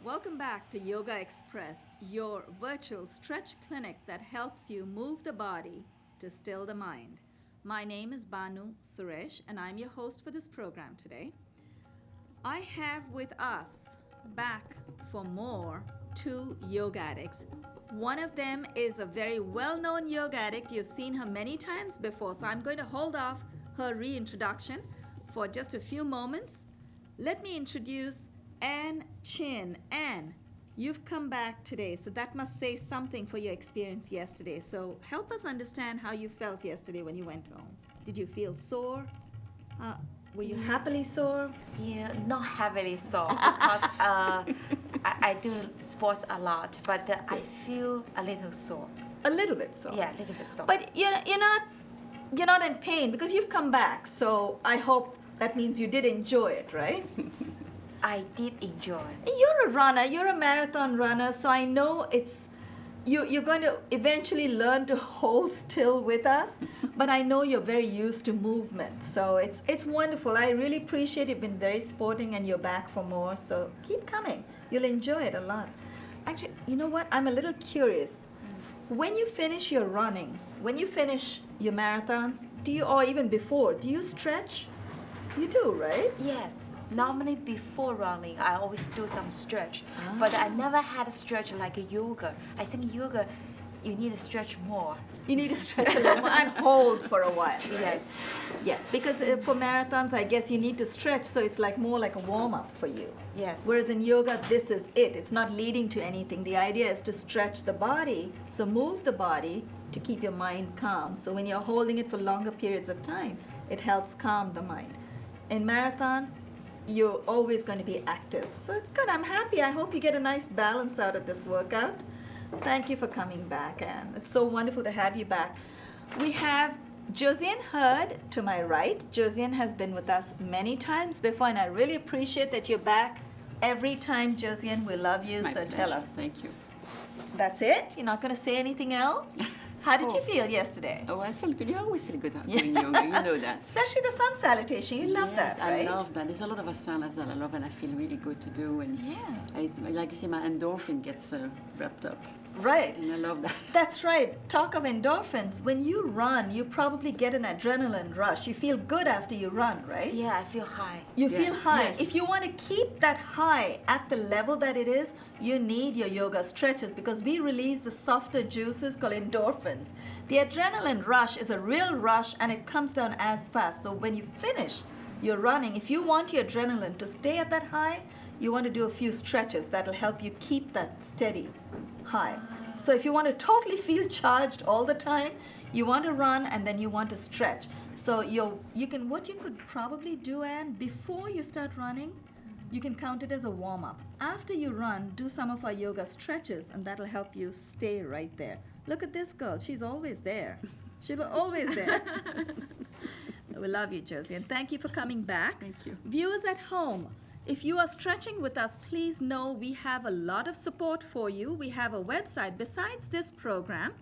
Welcome back to Yogaxpress, your virtual stretch clinic that helps you move the body to still the mind. My name is Banu Suresh, and I'm your host for this program today. I have with us back for more two yoga addicts. One of them is a very well-known yoga addict. You've seen her many times before, so I'm going to hold off her reintroduction for just a few moments. Let me introduce Ann Qin. Ann, you've come back today, so that must say something for your experience yesterday. So help us understand how you felt yesterday when you went home. Did you feel sore? Were you happily sore? Yeah, not heavily sore because I do sports a lot, but I feel a little sore. A little bit sore. Yeah, a little bit sore. But you're not in pain because you've come back. So I hope that means you did enjoy it, right? I did enjoy. You're a runner. You're a marathon runner. So I know you're going to eventually learn to hold still with us. But I know you're very used to movement. So it's wonderful. I really appreciate you've been very sporting and you're back for more. So keep coming. You'll enjoy it a lot. Actually, you know what? I'm a little curious. When you finish your running, when you finish your marathons, or even before, do you stretch? You do, right? Yes. Normally before running, I always do some stretch, but I never had a stretch like a yoga. I think yoga, you need to stretch more. You need to stretch a little more and hold for a while, right? Yes. Yes, because for marathons, I guess you need to stretch, so it's more like a warm-up for you. Yes. Whereas in yoga, this is it. It's not leading to anything. The idea is to stretch the body, so move the body to keep your mind calm. So when you're holding it for longer periods of time, it helps calm the mind. In marathon, you're always going to be active. So it's good. I'm happy. I hope you get a nice balance out of this workout. Thank you for coming back, Ann. It's so wonderful to have you back. We have Josiane Hird to my right. Josiane has been with us many times before, and I really appreciate that you're back every time, Josiane. We love you, so tell us. Thank you. That's it? You're not going to say anything else? How did you feel yesterday? Oh, I felt good. You always feel good after doing yoga. You know that. Especially the sun salutation. You love that, right? I love that. There's a lot of asanas that I love, and I feel really good to do. And it's like you see, my endorphin gets wrapped up. Right. And I love that. That's right. Talk of endorphins. When you run, you probably get an adrenaline rush. You feel good after you run, right? Yeah, I feel high. You feel high. Yes. If you want to keep that high at the level that it is, you need your yoga stretches because we release the softer juices called endorphins. The adrenaline rush is a real rush and it comes down as fast. So when you finish your running, if you want your adrenaline to stay at that high, you want to do a few stretches that'll help you keep that steady high. So if you want to totally feel charged all the time, you want to run and then you want to stretch. So what you could probably do, Ann, before you start running, you can count it as a warm-up. After you run, do some of our yoga stretches and that'll help you stay right there. Look at this girl. She's always there. She's always there. We love you, Josie, and thank you for coming back. Thank you. Viewers at home, if you are stretching with us, please know we have a lot of support for you. We have a website. Besides this program,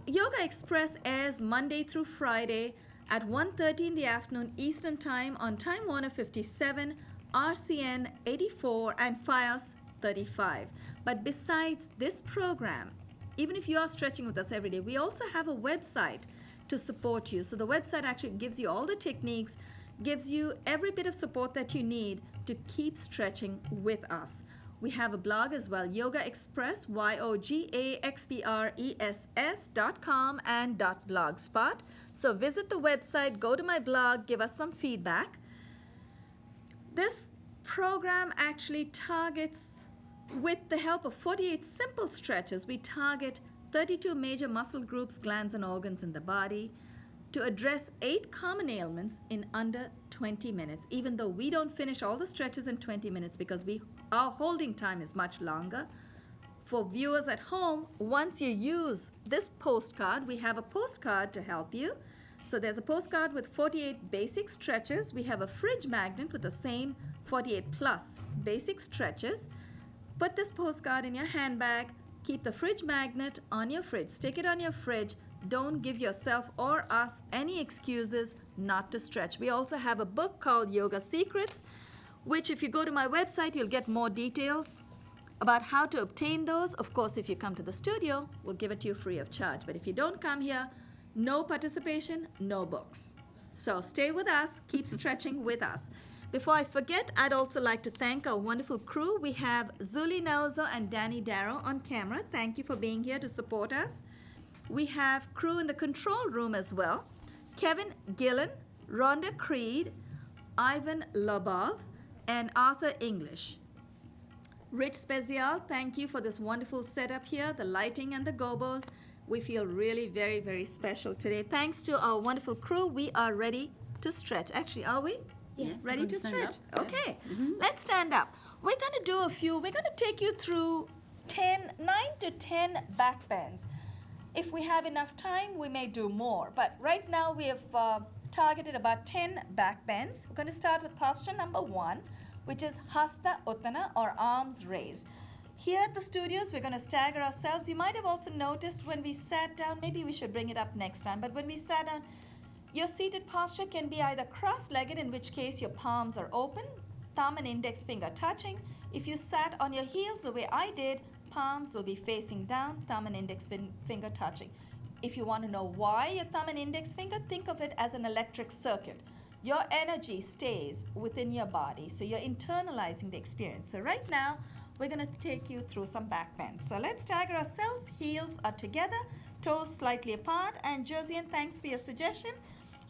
Yogaxpress airs Monday through Friday at 1:30 in the afternoon Eastern Time on Time Warner 57, RCN 84, and FiOS 35. But besides this program, even if you are stretching with us every day, we also have a website to support you. So the website actually gives you all the techniques, gives you every bit of support that you need to keep stretching with us. We have a blog as well, Yogaxpress, YOGAXPRESS.com and .blogspot. So visit the website, go to my blog, give us some feedback. This program actually targets, with the help of 48 simple stretches, we target 32 major muscle groups, glands, and organs in the body to address 8 common ailments in under 20 minutes, even though we don't finish all the stretches in 20 minutes because our holding time is much longer. For viewers at home, once you use this postcard, we have a postcard to help you. So there's a postcard with 48 basic stretches. We have a fridge magnet with the same 48 plus basic stretches. Put this postcard in your handbag. Keep the fridge magnet on your fridge. Stick it on your fridge. Don't give yourself or us any excuses not to stretch. We also have a book called Yoga Secrets, which if you go to my website, you'll get more details about how to obtain those. Of course, if you come to the studio, we'll give it to you free of charge. But if you don't come here, no participation, no books. So stay with us, keep stretching with us. Before I forget, I'd also like to thank our wonderful crew. We have Zuli Nauzo and Danny Darrow on camera. Thank you for being here to support us. We have crew in the control room as well. Kevin Gillen, Rhonda Creed, Ivan Lobov, and Arthur English. Rich Spezial, thank you for this wonderful setup here, the lighting and the gobos. We feel really very, very special today. Thanks to our wonderful crew, we are ready to stretch. Actually, are we? Yes. Ready to stretch? Up. Okay, Yes. Mm-hmm. Let's stand up. We're going to do we're going to take you through 9 to 10 back bends. If we have enough time, we may do more. But right now we have targeted about 10 back bends. We're going to start with posture number 1, which is Hasta Uttana, or arms raised. Here at the studios, we're going to stagger ourselves. You might have also noticed when we sat down, maybe we should bring it up next time, but when we sat down, your seated posture can be either cross-legged, in which case your palms are open, thumb and index finger touching. If you sat on your heels the way I did, palms will be facing down, thumb and index finger touching. If you want to know why your thumb and index finger, think of it as an electric circuit. Your energy stays within your body, so you're internalizing the experience. So right now, we're going to take you through some back bends. So let's stagger ourselves. Heels are together, toes slightly apart. And Josiane, thanks for your suggestion.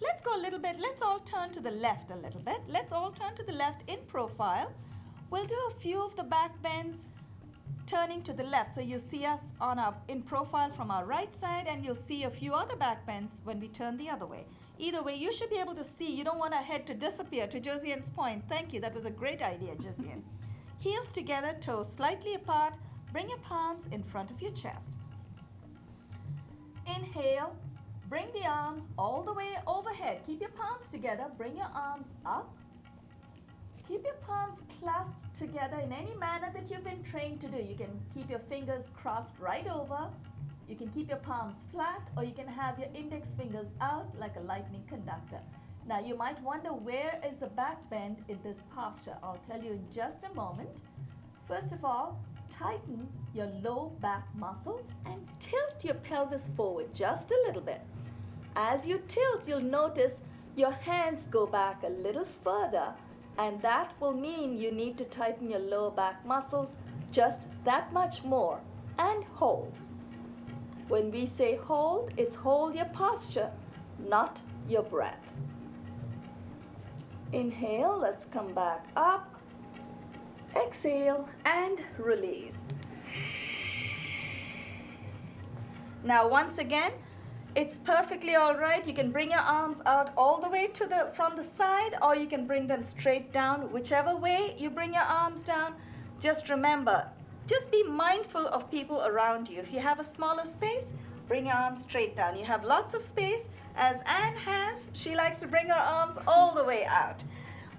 Let's go a little bit. Let's all turn to the left a little bit. Let's all turn to the left in profile. We'll do a few of the back bends turning to the left. So you see us in profile from our right side, and you'll see a few other back bends when we turn the other way. Either way, you should be able to see. You don't want our head to disappear, to Josiane's point. Thank you. That was a great idea, Josiane. Heels together, toes slightly apart. Bring your palms in front of your chest. Inhale. Bring the arms all the way overhead. Keep your palms together. Bring your arms up. Keep your palms clasped together in any manner that you've been trained to do. You can keep your fingers crossed right over. You can keep your palms flat, or you can have your index fingers out like a lightning conductor. Now, you might wonder, where is the back bend in this posture? I'll tell you in just a moment. First of all, tighten your low back muscles and tilt your pelvis forward just a little bit. As you tilt, you'll notice your hands go back a little further, and that will mean you need to tighten your lower back muscles just that much more, and hold. When we say hold, it's hold your posture, not your breath. Inhale, let's come back up. Exhale and release. Now once again, it's perfectly all right. You can bring your arms out all the way from the side, or you can bring them straight down. Whichever way you bring your arms down, just remember, just be mindful of people around you. If you have a smaller space, bring your arms straight down. You have lots of space, as Ann has. She likes to bring her arms all the way out.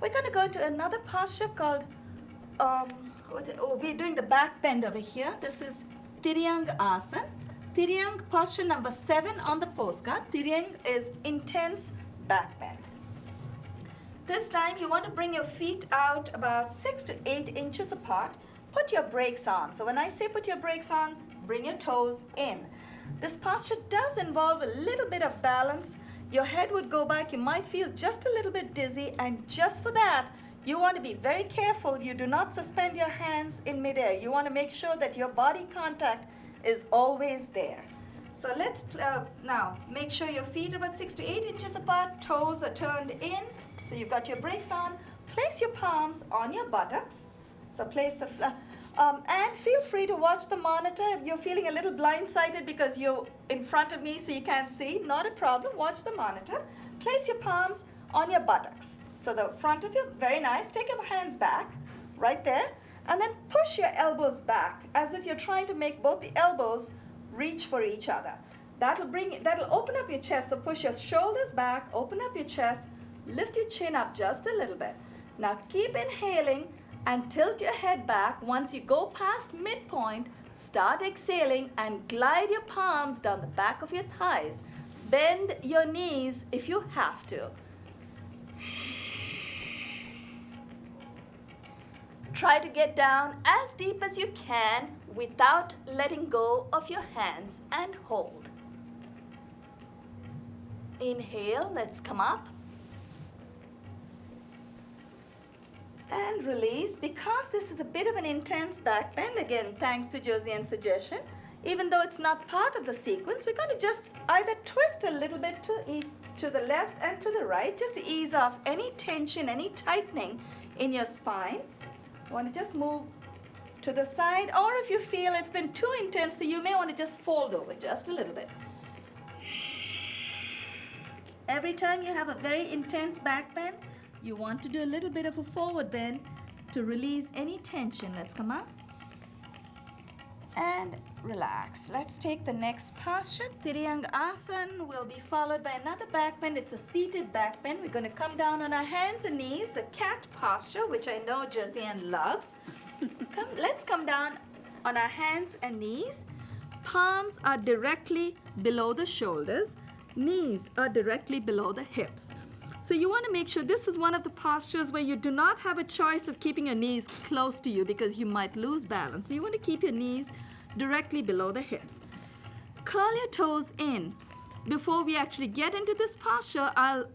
We're going to go into another posture called, we're doing the back bend over here. This is Tiryang Asana. Tiryang, posture number 7 on the postcard. Tiryang is intense back bend. This time you want to bring your feet out about 6 to 8 inches apart. Put your brakes on. So when I say put your brakes on, bring your toes in. This posture does involve a little bit of balance. Your head would go back. You might feel just a little bit dizzy, and just for that, You want to be very careful. You do not suspend your hands in midair. You want to make sure that your body contact is always there. So let's now make sure your feet are about 6 to 8 inches apart. Toes are turned in. So you've got your brakes on. Place your palms on your buttocks. So place the and feel free to watch the monitor. If you're feeling a little blindsided because you're in front of me so you can't see, not a problem. Watch the monitor. Place your palms on your buttocks. So the front of you, very nice. Take your hands back, right there. And then push your elbows back as if you're trying to make both the elbows reach for each other. That'll open up your chest. So push your shoulders back, open up your chest, lift your chin up just a little bit. Now keep inhaling and tilt your head back. Once you go past midpoint, start exhaling and glide your palms down the back of your thighs. Bend your knees if you have to. Try to get down as deep as you can without letting go of your hands and hold. Inhale, let's come up. And release. Because this is a bit of an intense back bend, again, thanks to Josiane's suggestion, even though it's not part of the sequence, we're going to just either twist a little bit to the left and to the right, just to ease off any tension, any tightening in your spine. You want to just move to the side, or if you feel it's been too intense for you, you may want to just fold over just a little bit. Every time you have a very intense back bend, you want to do a little bit of a forward bend to release any tension. Let's come up and relax. Let's take the next posture. Tiryang Asana will be followed by another back bend. It's a seated back bend. We're going to come down on our hands and knees, a cat posture, which I know Josiane loves. Let's come down on our hands and knees. Palms are directly below the shoulders. Knees are directly below the hips. So you want to make sure this is one of the postures where you do not have a choice of keeping your knees close to you because you might lose balance. So you want to keep your knees directly below the hips. Curl your toes in. Before we actually get into this posture, I'll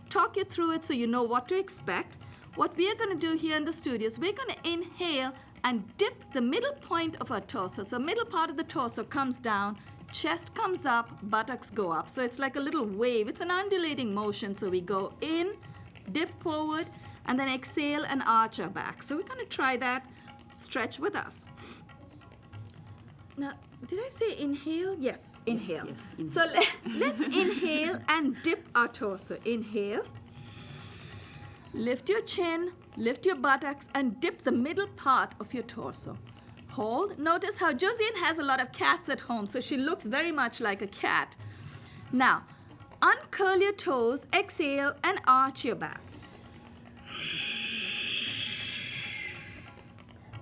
talk you through it so you know what to expect. What we are going to do here in the studio is we're going to inhale and dip the middle point of our torso. So middle part of the torso comes down, chest comes up, buttocks go up. So it's like a little wave. It's an undulating motion. So we go in, dip forward, and then exhale and arch our back. So we're going to try that. Stretch with us. Now, did I say inhale? Yes, inhale. Yes, inhale. So let's inhale and dip our torso. Inhale. Lift your chin, lift your buttocks, and dip the middle part of your torso. Hold. Notice how Josiane has a lot of cats at home, so she looks very much like a cat. Now, uncurl your toes, exhale, and arch your back.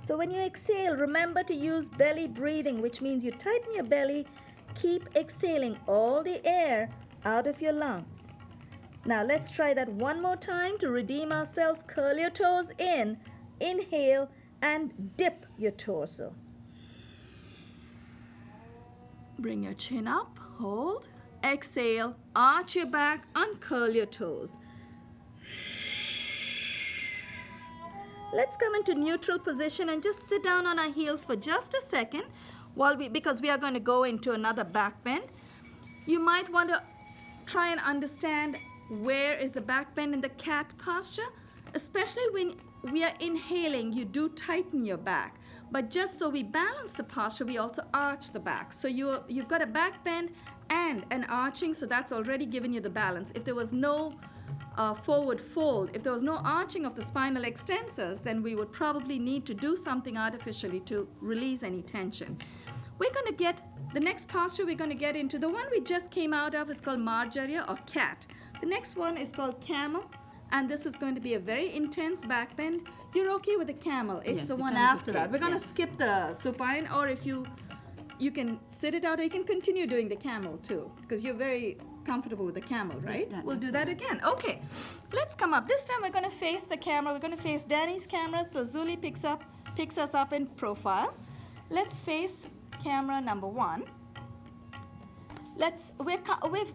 So when you exhale, remember to use belly breathing, which means you tighten your belly, keep exhaling all the air out of your lungs. Now let's try that one more time to redeem ourselves. Curl your toes in, inhale, and dip your torso. Bring your chin up, hold, exhale, arch your back, uncurl your toes. Let's come into neutral position and just sit down on our heels for just a second because we are going to go into another back bend. You might want to try and understand where is the back bend in the cat posture, especially when we are inhaling, you do tighten your back. But just so we balance the posture, we also arch the back. So you've got a back bend and an arching, so that's already given you the balance. If there was no forward fold, if there was no arching of the spinal extensors, then we would probably need to do something artificially to release any tension. The next posture we're going to get into, the one we just came out of is called Marjarya or cat. The next one is called camel, and this is going to be a very intense back bend. You're okay with the camel. It's Yes, the the one camel's after okay, that. We're going to yes. skip the supine, or if you can sit it out, or you can continue doing the camel too, because you're very comfortable with the camel, right? We'll do that again. Okay, let's come up. This time we're going to face the camera. We're going to face Danny's camera, so Zuli picks us up in Let's face camera number one. We've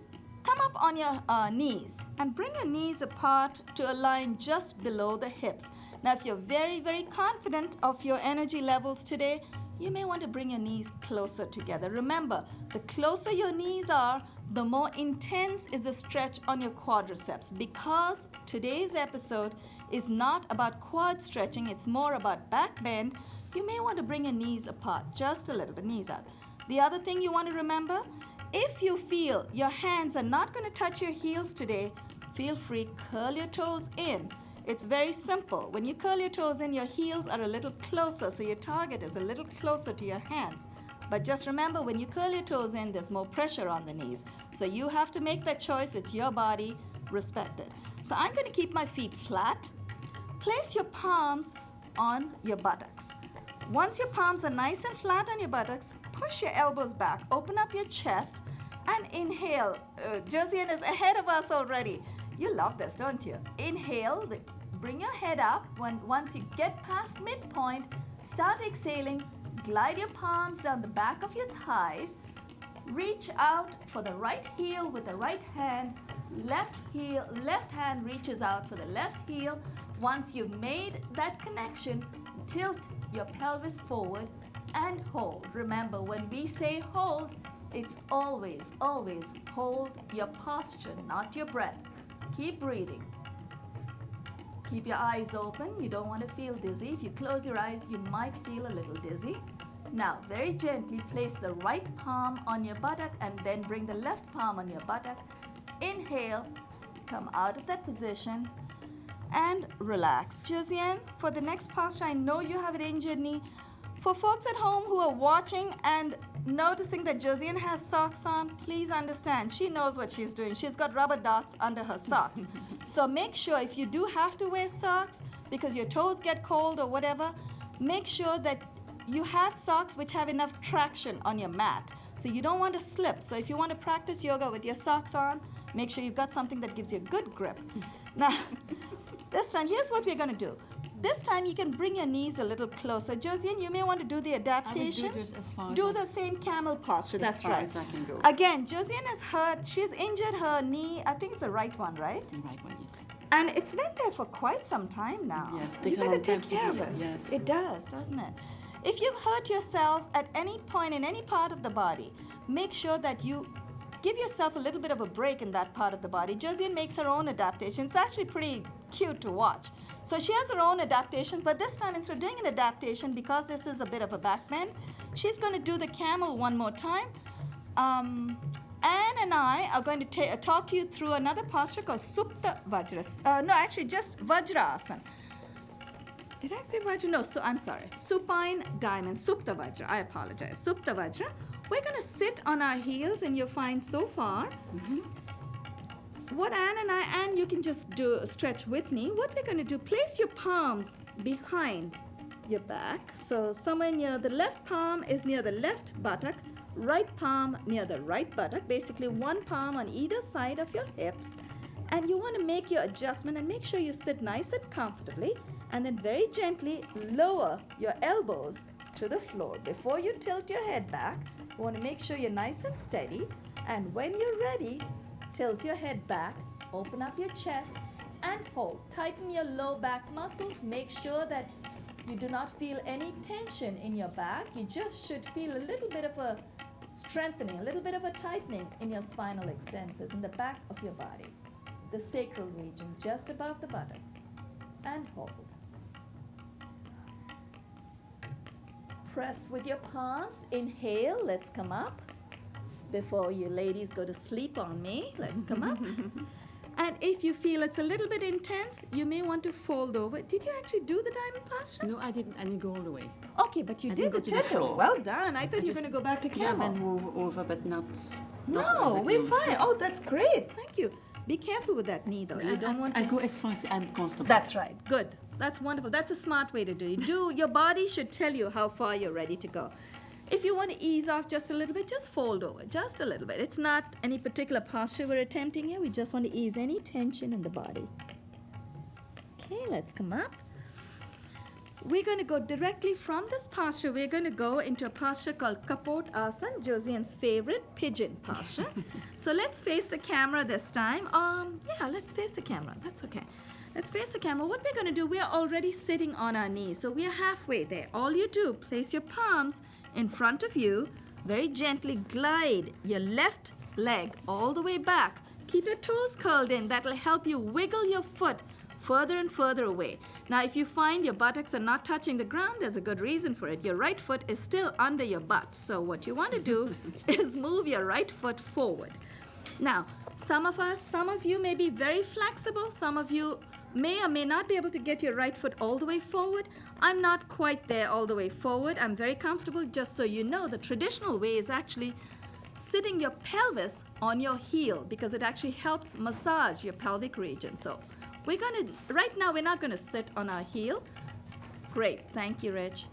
come up on your knees and bring your knees apart to a line just below the hips. Now, if you're very, very confident of your energy levels today, you may want to bring your knees closer together. Remember, the closer your knees are, the more intense is the stretch on your quadriceps. Because today's episode is not about quad stretching, it's more about back bend, you may want to bring your knees apart just a little bit, knees out. The other thing you want to remember, if you feel your hands are not going to touch your heels today, feel free, curl your toes in. It's very simple. When you curl your toes in, your heels are a little closer, so your target is a little closer to your hands. But just remember, when you curl your toes in, there's more pressure on the knees. So you have to make that choice. It's your body. Respect it. So I'm going to keep my feet flat. Place your palms on your buttocks. Once your palms are nice and flat on your buttocks, push your elbows back, open up your chest, and inhale. Josiane is ahead of us already. You love this, don't you? Inhale, bring your head up. Once you get past midpoint, start exhaling, glide your palms down the back of your thighs, reach out for the right heel with the right hand, left hand reaches out for the left heel. Once you've made that connection, tilt your pelvis forward and hold. Remember, when we say hold, it's always, always hold your posture, not your breath. Keep breathing. Keep your eyes open. You don't want to feel dizzy. If you close your eyes, you might feel a little dizzy. Now, very gently place the right palm on your buttock and then bring the left palm on your buttock. Inhale, come out of that position and relax. Josiane, for the next posture, I know you have an injured knee. For folks at home who are watching and noticing that Josiane has socks on, please understand, she knows what she's doing. She's got rubber dots under her socks. So make sure if you do have to wear socks because your toes get cold or whatever, make sure that you have socks which have enough traction on your mat. So you don't want to slip. So if you want to practice yoga with your socks on, make sure you've got something that gives you a good grip. Now, this time, here's what we're going to do. This time you can bring your knees a little closer. Josiane, you may want to do the adaptation. I will do this as far do as the same camel posture. That's far right. as I can go. Again, Josiane has hurt. She's injured her knee. I think it's the right one, right? The right one, yes. And it's been there for quite some time now. Yes, it you takes a better long take time to care of heal, it. yes. It does, doesn't it? If you've hurt yourself at any point in any part of the body, make sure that you give yourself a little bit of a break in that part of the body. Josiane makes her own adaptation. It's actually pretty cute to watch. So she has her own adaptation, but this time instead of doing an adaptation, because this is a bit of a back bend, she's going to do the camel one more time. Ann and I are going to talk you through another posture called Supta Vajra. No, actually just Vajrasana. Did I say Vajra? No, I'm sorry. Supine diamond, Supta Vajra. I apologize. Supta Vajra. We're going to sit on our heels, and you're fine so far. Mm-hmm. What Ann, you can just do stretch with me. What we're going to do, place your palms behind your back. So somewhere near the left palm is near the left buttock, right palm near the right buttock. Basically one palm on either side of your hips. And you want to make your adjustment and make sure you sit nice and comfortably. And then very gently lower your elbows to the floor. Before you tilt your head back, you want to make sure you're nice and steady. And when you're ready, tilt your head back, open up your chest, and hold. Tighten your low back muscles. Make sure that you do not feel any tension in your back. You just should feel a little bit of a strengthening, a little bit of a tightening in your spinal extensors in the back of your body, the sacral region just above the buttocks, and hold. Press with your palms. Inhale. Let's come up. Before you ladies go to sleep on me, let's come up. And if you feel it's a little bit intense, you may want to fold over. Did you actually do the diamond posture? No, I didn't go all the way. Okay, but you I did didn't the go to the tender. floor. Well done. I thought you were going to go back to camel. Yeah, and move over, but not. No, we're fine. Oh, that's great. Thank you. Be careful with that knee, though. You don't want to. I go as far as I'm comfortable. That's right. Good. That's wonderful. That's a smart way to do it. Your body should tell you how far you're ready to go. If you want to ease off just a little bit, just fold over, just a little bit. It's not any particular posture we're attempting here. We just want to ease any tension in the body. Okay, let's come up. we're going to go directly from this posture. We're going to go into a posture called Kapot Asana, Josiane's favorite pigeon posture. So let's face the camera this time. Yeah, let's face the camera. That's okay. Let's face the camera. What we're going to do, we are already sitting on our knees. So we are halfway there. All you do, place your palms in front of you. Very gently glide your left leg all the way back. Keep your toes curled in. That'll help you wiggle your foot further and further away. Now, if you find your buttocks are not touching the ground, there's a good reason for it. Your right foot is still under your butt. So what you want to do is move your right foot forward. Now, some of you may be very flexible. Some of you may or may not be able to get your right foot all the way forward. I'm not quite there all the way forward. I'm very comfortable. Just so you know, the traditional way is actually sitting your pelvis on your heel because it actually helps massage your pelvic region. So right now we're not going to sit on our heel. Great, thank you, Rich.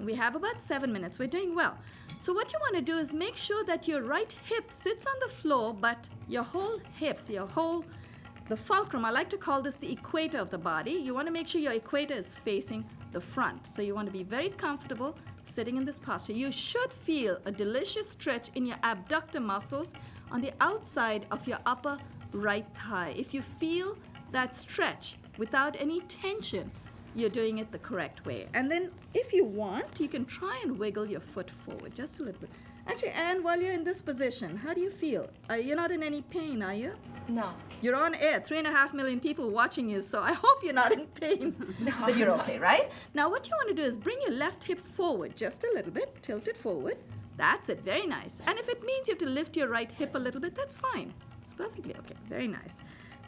We have about 7 minutes. We're doing well. So what you want to do is make sure that your right hip sits on the floor, but your whole hip, the fulcrum, I like to call this the equator of the body. You want to make sure your equator is facing the front. So you want to be very comfortable sitting in this posture. You should feel a delicious stretch in your abductor muscles on the outside of your upper right thigh. If you feel that stretch without any tension, you're doing it the correct way. And then if you want, you can try and wiggle your foot forward just a little bit. Actually, Anne, while you're in this position, how do you feel? You're not in any pain, are you? No. You're on air, 3.5 million people watching you, so I hope you're not in pain. No, but you're I'm okay, right? Now what you want to do is bring your left hip forward just a little bit, tilt it forward. That's it, very nice. And if it means you have to lift your right hip a little bit, that's fine. It's perfectly okay, very nice.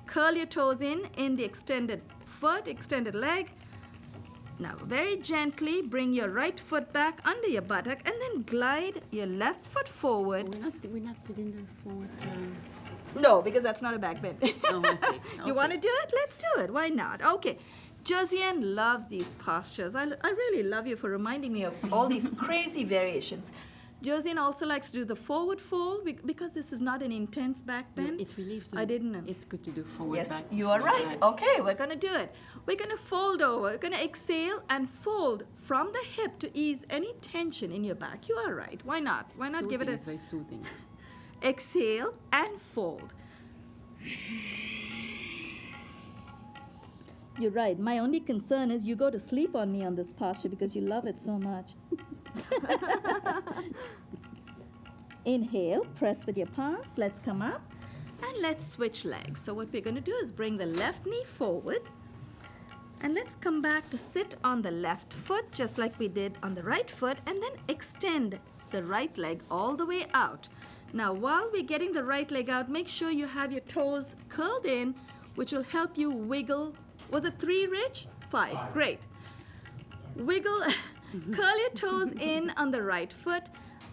Curl your toes in the extended foot, extended leg. Now, very gently bring your right foot back under your buttock and then glide your left foot forward. We're not doing the forward turn. No, because that's not a back bend. Oh, I see. Okay. You want to do it? Let's do it. Why not? Okay. Josiane loves these postures. I really love you for reminding me of all these crazy variations. Josiane also likes to do the forward fold because this is not an intense back bend. No, it relieves the... I didn't know. It's good to do forward Yes, back. you are right. Okay, we're going to do it. We're going to fold over. We're going to exhale and fold from the hip to ease any tension in your back. You are right. Why not? Why not give it a... It's very soothing. Exhale and fold. You're right. My only concern is you go to sleep on me on this posture because you love it so much. Inhale, press with your palms. Let's come up and let's switch legs. So what we're going to do is bring the left knee forward and let's come back to sit on the left foot just like we did on the right foot and then extend the right leg all the way out. Now while we're getting the right leg out, make sure you have your toes curled in, which will help you wiggle. Was it 3, Rich? 5. Great. Wiggle, curl your toes in on the right foot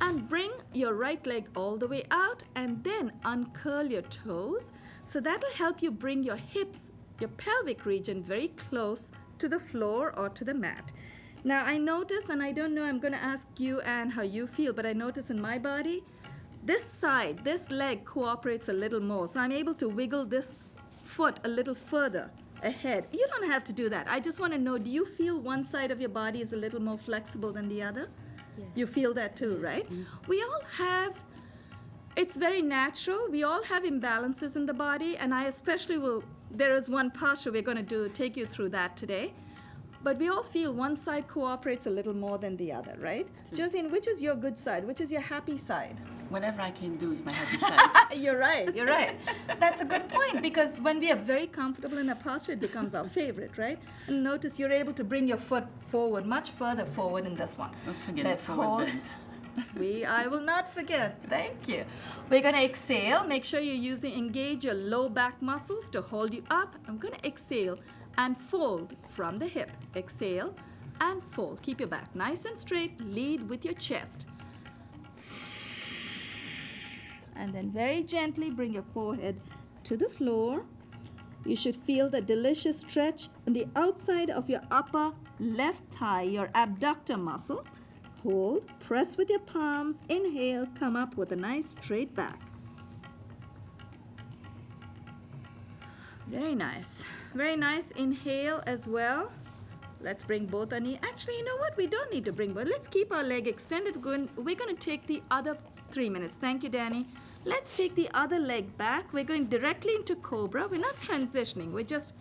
and bring your right leg all the way out and then uncurl your toes. So that'll help you bring your hips, your pelvic region very close to the floor or to the mat. Now I notice, and I don't know, I'm going to ask you, Anne, how you feel, but I notice in my body, this side, this leg cooperates a little more. So I'm able to wiggle this foot a little further ahead. You don't have to do that. I just want to know, do you feel one side of your body is a little more flexible than the other? Yes. You feel that too, right? Mm-hmm. We all have, it's very natural. We all have imbalances in the body, and I especially there is one posture we're going to take you through that today. But we all feel one side cooperates a little more than the other, right? Josiane, which is your good side? Which is your happy side? Whatever I can do is my happy side. You're right. That's a good point because when we are very comfortable in a posture, it becomes our favorite, right? And notice you're able to bring your foot forward, much further forward in this one. Don't forget Let's forward hold. bend. I will not forget. Thank you. We're going to exhale. Make sure you engage your low back muscles to hold you up. I'm going to exhale and fold from the hip. Exhale and fold. Keep your back nice and straight. Lead with your chest. And then very gently bring your forehead to the floor. You should feel the delicious stretch on the outside of your upper left thigh, your abductor muscles. Hold, press with your palms, inhale, come up with a nice straight back. Very nice. Very nice. Inhale as well. Let's bring both our knees. Actually, you know what? We don't need to bring both. Let's keep our leg extended. We're going to take the other 3 minutes. Thank you, Danny. Let's take the other leg back. We're going directly into cobra. We're not transitioning. We're just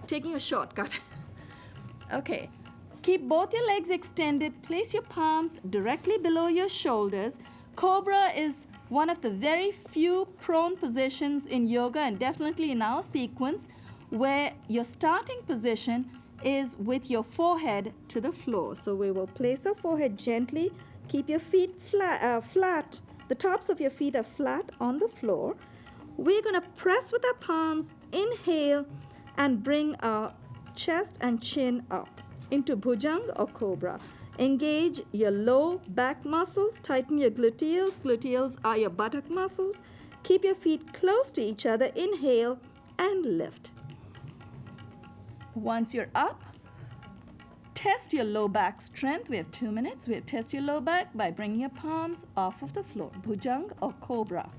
taking a shortcut. Okay. Keep both your legs extended. Place your palms directly below your shoulders. Cobra is one of the very few prone positions in yoga, and definitely in our sequence, where your starting position is with your forehead to the floor. So we will place our forehead gently. Keep your feet flat. The tops of your feet are flat on the floor. We're going to press with our palms, inhale, and bring our chest and chin up into bhujanga or cobra. Engage your low back muscles, tighten your gluteals. Gluteals are your buttock muscles. Keep your feet close to each other. Inhale and lift. Once you're up, test your low back strength. We have 2 minutes. We have test your low back by bringing your palms off of the floor. Bhujanga or cobra.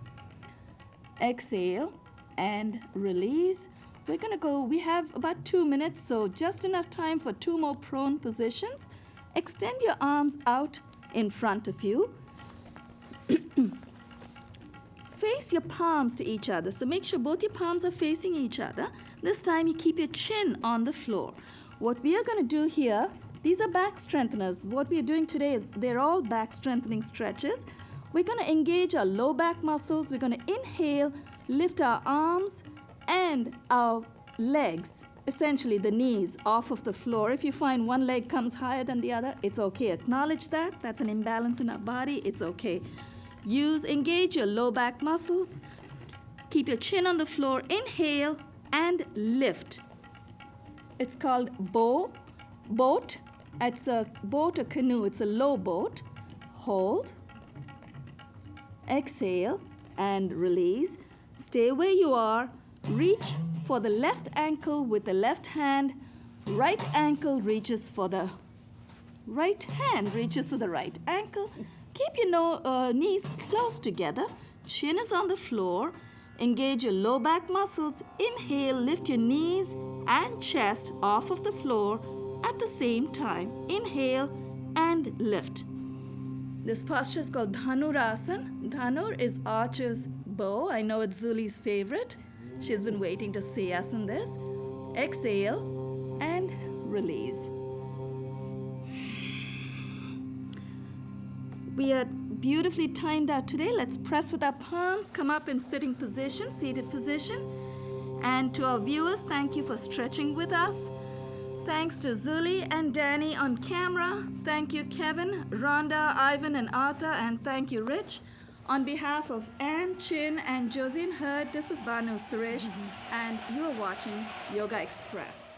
Exhale and release. We're going to go, we have about 2 minutes, so just enough time for 2 more prone positions. Extend your arms out in front of you. Face your palms to each other. So make sure both your palms are facing each other. This time you keep your chin on the floor. What we are going to do here, these are back strengtheners. What we are doing today is they're all back strengthening stretches. We're going to engage our low back muscles. We're going to inhale, lift our arms and our legs, essentially the knees, off of the floor. If you find one leg comes higher than the other, it's okay. Acknowledge that. That's an imbalance in our body. It's okay. Engage your low back muscles. Keep your chin on the floor. Inhale and lift. It's called boat. It's a boat or canoe. It's a low boat. Hold. Exhale and release. Stay where you are. Reach for the left ankle with the left hand. Right ankle reaches for the right hand, reaches for the right ankle. Keep your knees close together. Chin is on the floor. Engage your low back muscles. Inhale, lift your knees and chest off of the floor at the same time. Inhale and lift. This posture is called Dhanurasana. Dhanur is archer's bow. I know it's Zuli's favorite. She's been waiting to see us in this. Exhale and release. We are beautifully timed out today. Let's press with our palms, come up in sitting position, seated position. And to our viewers, thank you for stretching with us. Thanks to Zuli and Danny on camera. Thank you, Kevin, Rhonda, Ivan, and Arthur. And thank you, Rich. On behalf of Ann Qin and Josiane Hird, this is Banu Suresh, and you are watching Yoga Express.